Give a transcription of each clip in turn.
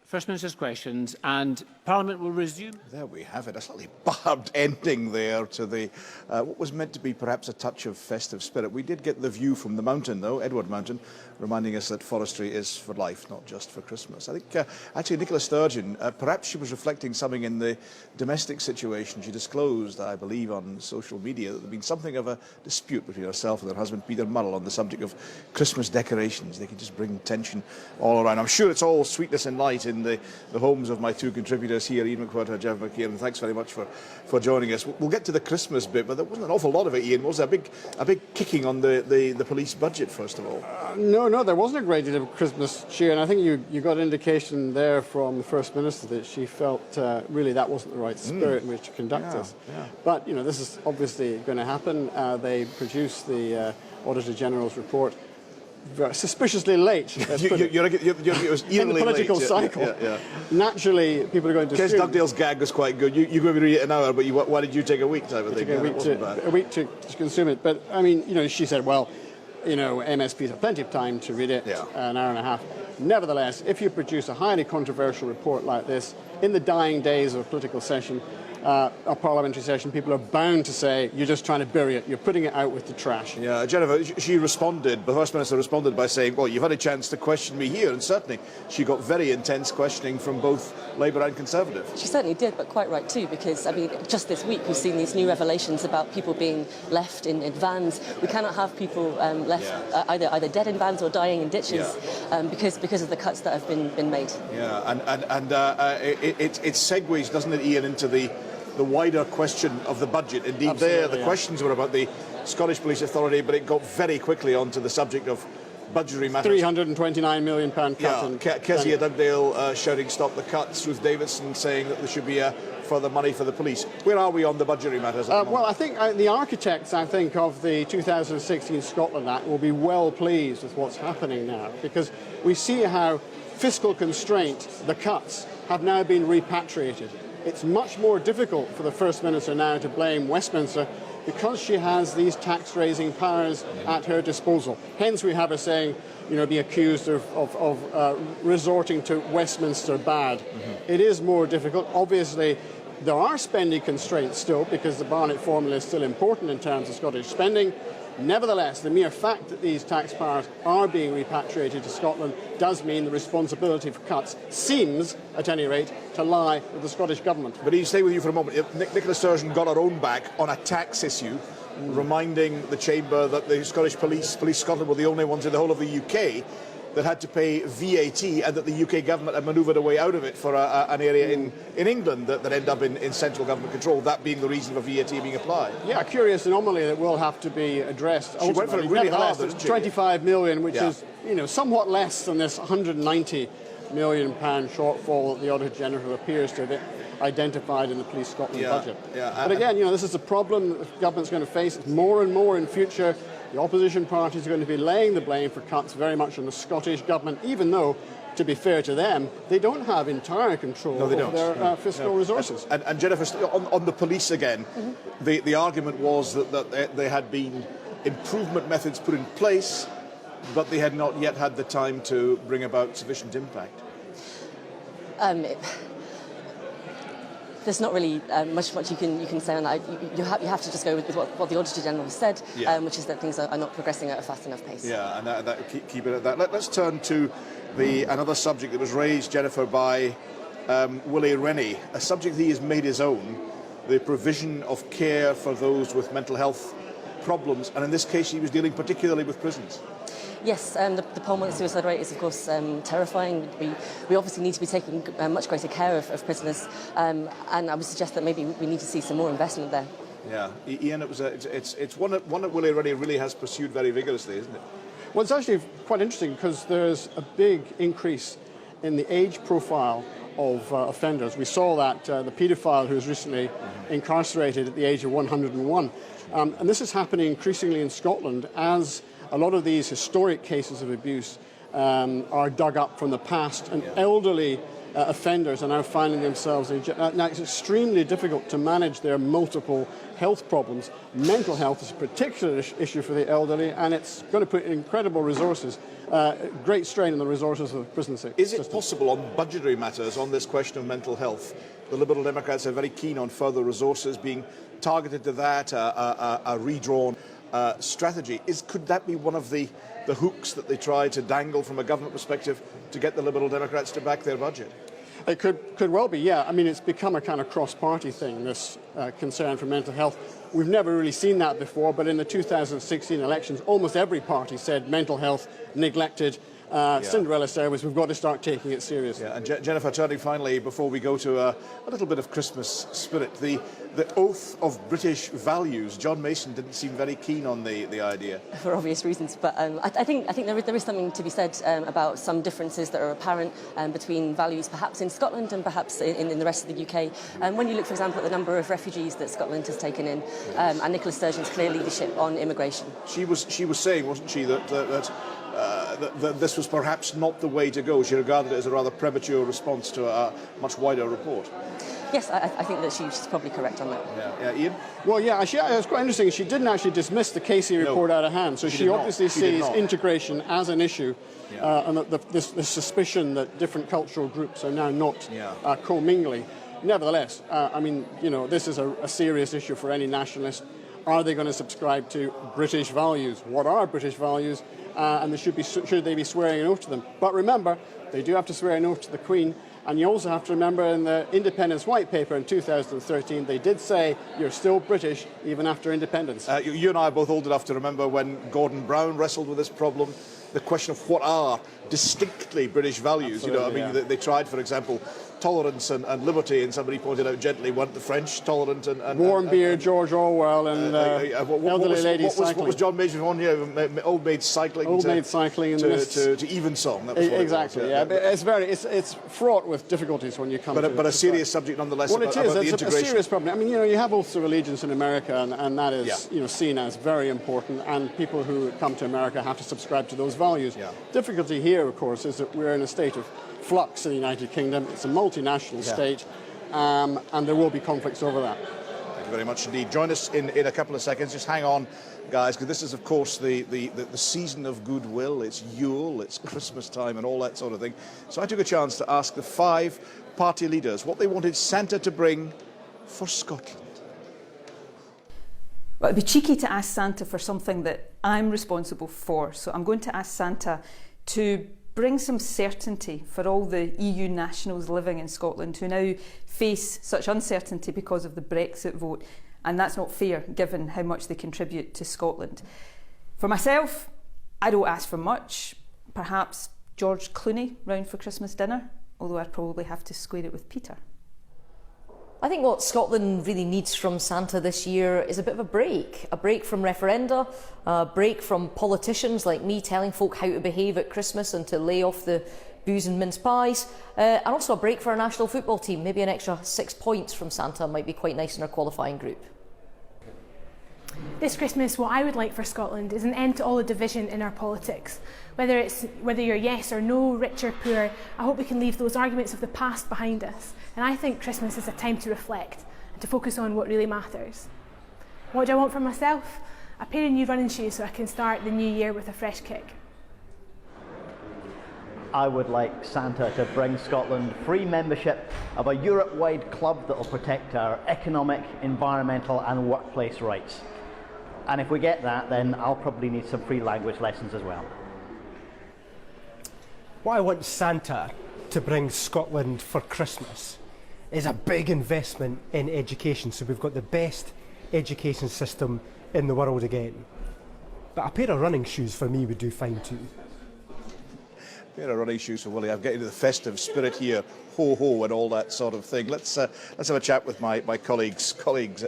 First Minister's questions, and Parliament will resume. There we have it, a slightly barbed ending there to the what was meant to be perhaps a touch of festive spirit. We did get the view from the mountain, though, Edward Mountain, reminding us that forestry is for life, not just for Christmas. I think actually Nicola Sturgeon, perhaps she was reflecting something in the domestic situation. She disclosed, I believe, on social media that there had been something of a dispute between herself and her husband Peter Murrell on the subject of Christmas decorations. They can just bring tension all around. I'm sure it's all sweetness and light in the homes of my two contributors here, Ian McWhirter and Jeff McKeon, and thanks very much for joining us. We'll get to the Christmas bit, but there wasn't an awful lot of it, Ian. Was there a big kicking on the police budget, first of all? No, there wasn't a great deal of Christmas cheer, and I think you got an indication there from the First Minister that she felt really that wasn't the right spirit in which to conduct this. Yeah. But, this is obviously going to happen. They produced the Auditor General's report suspiciously late. It was in the political cycle. Yeah. Naturally, people are going to. Kes Dugdale's gag was quite good. You're going to read it an hour, but why did you take a week? Type of thing. A week to consume it. But I mean, she said, well, MSPs have plenty of time to read it, an hour and a half. Nevertheless, if you produce a highly controversial report like this in the dying days of a political session, a parliamentary session, people are bound to say you're just trying to bury it, you're putting it out with the trash. Yeah, Jennifer, she responded, the First Minister responded by saying, well, you've had a chance to question me here, and certainly she got very intense questioning from both Labour and Conservative. She certainly did, but quite right too, because, I mean, just this week we've seen these new revelations about people being left in vans. We cannot have people left either dead in vans or dying in ditches because of the cuts that have been made. Yeah, and it segues, doesn't it, Ian, into the wider question of the budget. Indeed, Absolutely, the questions were about the Scottish Police Authority, but it got very quickly onto the subject of budgetary matters. £329 million cut. Kezia Dugdale shouting stop the cuts, Ruth Davidson saying that there should be further money for the police. Where are we on the budgetary matters? Well, I think the architects, of the 2016 Scotland Act will be well pleased with what's happening now, because we see how fiscal constraint, the cuts, have now been repatriated. It's much more difficult for the First Minister now to blame Westminster because she has these tax-raising powers at her disposal. Hence we have her saying, being accused of resorting to Westminster bad. It is more difficult. Obviously, there are spending constraints still because the Barnett formula is still important in terms of Scottish spending. Nevertheless, the mere fact that these tax powers are being repatriated to Scotland does mean the responsibility for cuts seems, at any rate, to lie with the Scottish Government. But I'll stay with you for a moment. Nicola Sturgeon got her own back on a tax issue, reminding the Chamber that the Scottish Police Scotland were the only ones in the whole of the UK that had to pay VAT, and that the UK government had manoeuvred a way out of it for an area in England that ended up in central government control, that being the reason for VAT being applied. Yeah, a curious anomaly that will have to be addressed. She went for it really hard, didn't she? 25 million, which is somewhat less than this £190 million shortfall that the Auditor General appears to have identified in the Police Scotland budget. But again, this is a problem that the government's going to face more and more in future. The opposition parties are going to be laying the blame for cuts very much on the Scottish government, even though, to be fair to them, they don't have entire control of their fiscal resources. And Jennifer, on the police again, the argument was that there had been improvement methods put in place, but they had not yet had the time to bring about sufficient impact. There's not really much you can say on that. You have to just go with what the Auditor General said, which is that things are not progressing at a fast enough pace. Yeah, and keep it at that. Let's turn to another subject that was raised, Jennifer, by Willie Rennie, a subject he has made his own, the provision of care for those with mental health problems, and in this case he was dealing particularly with prisons. Yes, the Parliament suicide rate is, of course, terrifying. We obviously need to be taking much greater care of prisoners, and I would suggest that maybe we need to see some more investment there. Yeah, Ian, it's one that Willie Rennie really has pursued very vigorously, isn't it? Well, it's actually quite interesting because there's a big increase in the age profile of offenders. We saw that the paedophile who was recently incarcerated at the age of 101. And this is happening increasingly in Scotland as a lot of these historic cases of abuse are dug up from the past, and elderly offenders are now finding themselves in jail. Now, it's extremely difficult to manage their multiple health problems. Mental health is a particular issue for the elderly, and it's going to put incredible resources, great strain on the resources of the prison system. Is it possible on budgetary matters, on this question of mental health, the Liberal Democrats are very keen on further resources being targeted to that, a redrawn strategy? Could that be one of the hooks that they try to dangle from a government perspective to get the Liberal Democrats to back their budget? It could well be, yeah. I mean, it's become a kind of cross-party thing, this concern for mental health. We've never really seen that before, but in the 2016 elections, almost every party said mental health neglected. Cinderella service, we've got to start taking it seriously. Yeah, and Jennifer, turning finally, before we go to a little bit of Christmas spirit, the oath of British values. John Mason didn't seem very keen on the idea. For obvious reasons, but I think there is something to be said about some differences that are apparent between values perhaps in Scotland and perhaps in the rest of the UK. When you look, for example, at the number of refugees that Scotland has taken in, and Nicola Sturgeon's clear leadership on immigration. She was saying, wasn't she, that this was perhaps not the way to go. She regarded it as a rather premature response to a much wider report. Yes, I think that she's probably correct on that. Yeah, Ian? Well, yeah, it's quite interesting. She didn't actually dismiss the Casey report out of hand, so she obviously sees integration as an issue, and this suspicion that different cultural groups are now not commingling. Nevertheless, I mean, you know, this is a serious issue for any nationalist. Are they going to subscribe to British values? What are British values? And should they be swearing an oath to them? But remember, they do have to swear an oath to the Queen. And you also have to remember in the Independence White Paper in 2013, they did say you're still British even after independence. You and I are both old enough to remember when Gordon Brown wrestled with this problem, the question of what are distinctly British values. Absolutely, They tried, for example, tolerance and liberty, and somebody pointed out gently, weren't the French tolerant and warm beer, George Orwell, and elderly ladies cycling. What was John Major's one? Yeah, old maid cycling. Old maid cycling to Evensong. That was exactly. It was, But it's fraught with difficulties when you come. But a serious subject nonetheless. Well, about the it's integration. a serious problem. I mean, you have oaths of allegiance in America, and that is seen as very important. And people who come to America have to subscribe to those values. Yeah. Difficulty here, of course, is that we're in a state of flux in the United Kingdom. It's a multinational state, and there will be conflicts over that. Thank you very much indeed. Join us in a couple of seconds. Just hang on, guys, because this is, of course, the season of goodwill. It's Yule, it's Christmas time and all that sort of thing. So I took a chance to ask the 5 party leaders what they wanted Santa to bring for Scotland. Well, it'd be cheeky to ask Santa for something that I'm responsible for. So I'm going to ask Santa to bring some certainty for all the EU nationals living in Scotland who now face such uncertainty because of the Brexit vote, and that's not fair given how much they contribute to Scotland. For myself, I don't ask for much. Perhaps George Clooney round for Christmas dinner, although I'd probably have to square it with Peter. I think what Scotland really needs from Santa this year is a bit of a break from referenda, a break from politicians like me telling folk how to behave at Christmas and to lay off the booze and mince pies, and also a break for our national football team. Maybe an extra 6 points from Santa might be quite nice in our qualifying group. This Christmas, what I would like for Scotland is an end to all the division in our politics. Whether you're yes or no, rich or poor, I hope we can leave those arguments of the past behind us. And I think Christmas is a time to reflect and to focus on what really matters. What do I want for myself? A pair of new running shoes so I can start the new year with a fresh kick. I would like Santa to bring Scotland free membership of a Europe-wide club that will protect our economic, environmental and workplace rights. And if we get that, then I'll probably need some free language lessons as well. What I want Santa to bring Scotland for Christmas is a big investment in education, so we've got the best education system in the world again. But a pair of running shoes for me would do fine too. A pair of running shoes for Willie. I'm getting to the festive spirit here, ho ho and all that sort of thing. Let's have a chat with my colleagues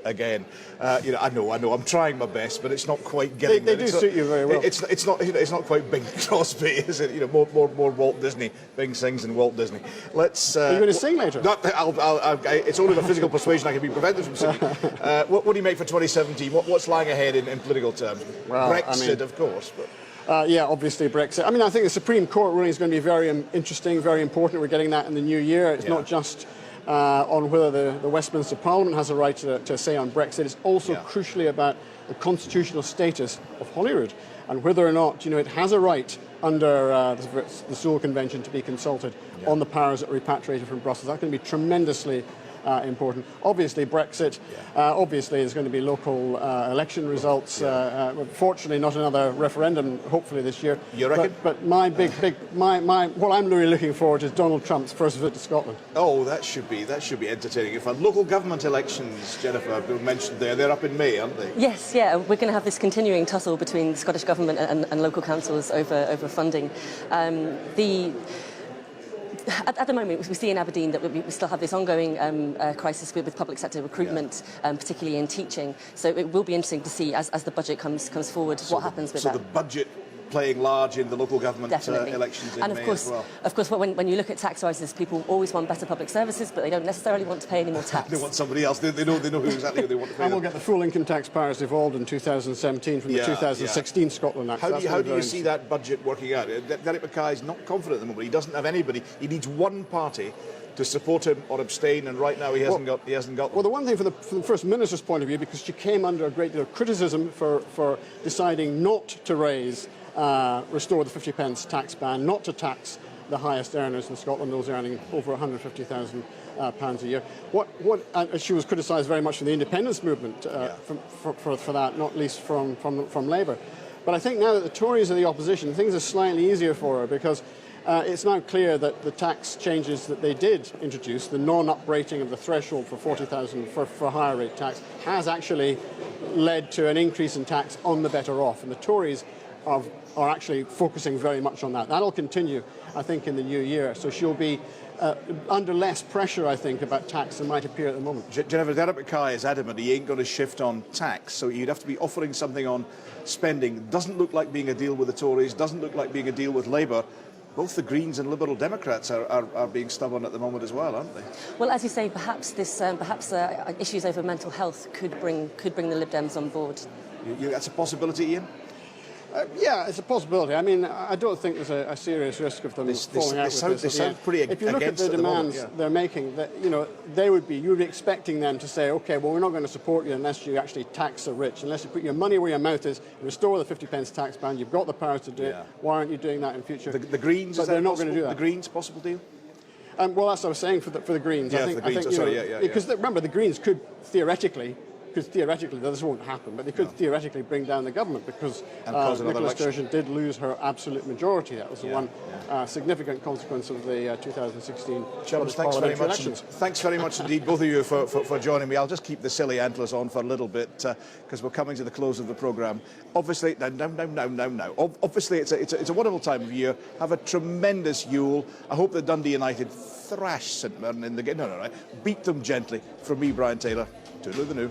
again. I know I'm trying my best, but it's not quite getting they there. do suit you very well. It's not quite Bing Crosby, is it? More Walt Disney. Bing sings in Walt Disney. Are you going to sing later? It's only the physical persuasion I can be prevented from singing. What do you make for 2017? What's lying ahead in political terms? Well, Brexit, of course. But Yeah, obviously Brexit. I mean, I think the Supreme Court ruling is going to be very interesting, very important. We're getting that in the new year. It's not just on whether the Westminster Parliament has a right to say on Brexit. It's also crucially about the constitutional status of Holyrood and whether or not, it has a right under the Sewell Convention to be consulted on the powers that are repatriated from Brussels. That's going to be tremendously important. Obviously, Brexit. Obviously, there's going to be local election results. Fortunately, not another referendum. Hopefully this year. You reckon? But what I'm really looking forward to is Donald Trump's first visit to Scotland. Oh, that should be entertaining. In fact, local government elections, Jennifer, mentioned there. They're up in May, aren't they? Yes, yeah. We're going to have this continuing tussle between the Scottish Government and local councils over funding. At the moment, we see in Aberdeen that we still have this ongoing crisis with public sector recruitment, particularly in teaching. So it will be interesting to see, as the budget comes forward, what happens with that. So the budget playing large in the local government elections in May as well. Of course, when you look at tax rises, people always want better public services, but they don't necessarily want to pay any more tax. They want somebody else. They know exactly who they want to pay. And we'll get the full income tax powers devolved in 2017 from the 2016 Scotland Act. How do you see that budget working out? Derek Mackay's not confident at the moment. He doesn't have anybody. He needs one party to support him or abstain, and right now he hasn't got them. Well, the one thing from the First Minister's point of view, because she came under a great deal of criticism for deciding not to restore the 50 pence tax ban, not to tax the highest earners in Scotland, those earning over £150,000 a year. And she was criticised very much from the independence movement for that, not least from Labour. But I think now that the Tories are the opposition, things are slightly easier for her, because it's now clear that the tax changes that they did introduce, the non-uprating of the threshold for 40,000 for higher rate tax, has actually led to an increase in tax on the better off. And the Tories are actually focusing very much on that. That'll continue, I think, in the new year. So she'll be under less pressure, I think, about tax than might appear at the moment. Jennifer, Derek Mackay is adamant he ain't going to shift on tax, so you'd have to be offering something on spending. Doesn't look like being a deal with the Tories, doesn't look like being a deal with Labour. Both the Greens and Liberal Democrats are being stubborn at the moment as well, aren't they? Well, as you say, perhaps issues over mental health could bring the Lib Dems on board. That's a possibility, Ian? Yeah, it's a possibility. I mean, I don't think there's a serious risk of them falling out with this. They sound pretty against. If you look at the demands they're making, you'd be expecting them to say, OK, well, we're not going to support you unless you actually tax the rich, unless you put your money where your mouth is, restore the 50 pence tax ban. You've got the powers to do it. Why aren't you doing that in future? The Greens, but they're not going to do that. The Greens, possible deal? Well, that's what I was saying for the Greens. Yeah, I think, for the Greens. Because remember, the Greens could theoretically, this won't happen, but they could theoretically bring down the government, because Nicola Sturgeon did lose her absolute majority. That was the one significant consequence of the 2016 parliamentary elections. Thanks very much indeed, both of you, for joining me. I'll just keep the silly antlers on for a little bit, because we're coming to the close of the programme. Obviously, now. Obviously, it's a wonderful time of year. Have a tremendous Yule. I hope that Dundee United thrash St Mirren in the game. No. Beat them gently. From me, Brian Taylor. Toodaloo the new.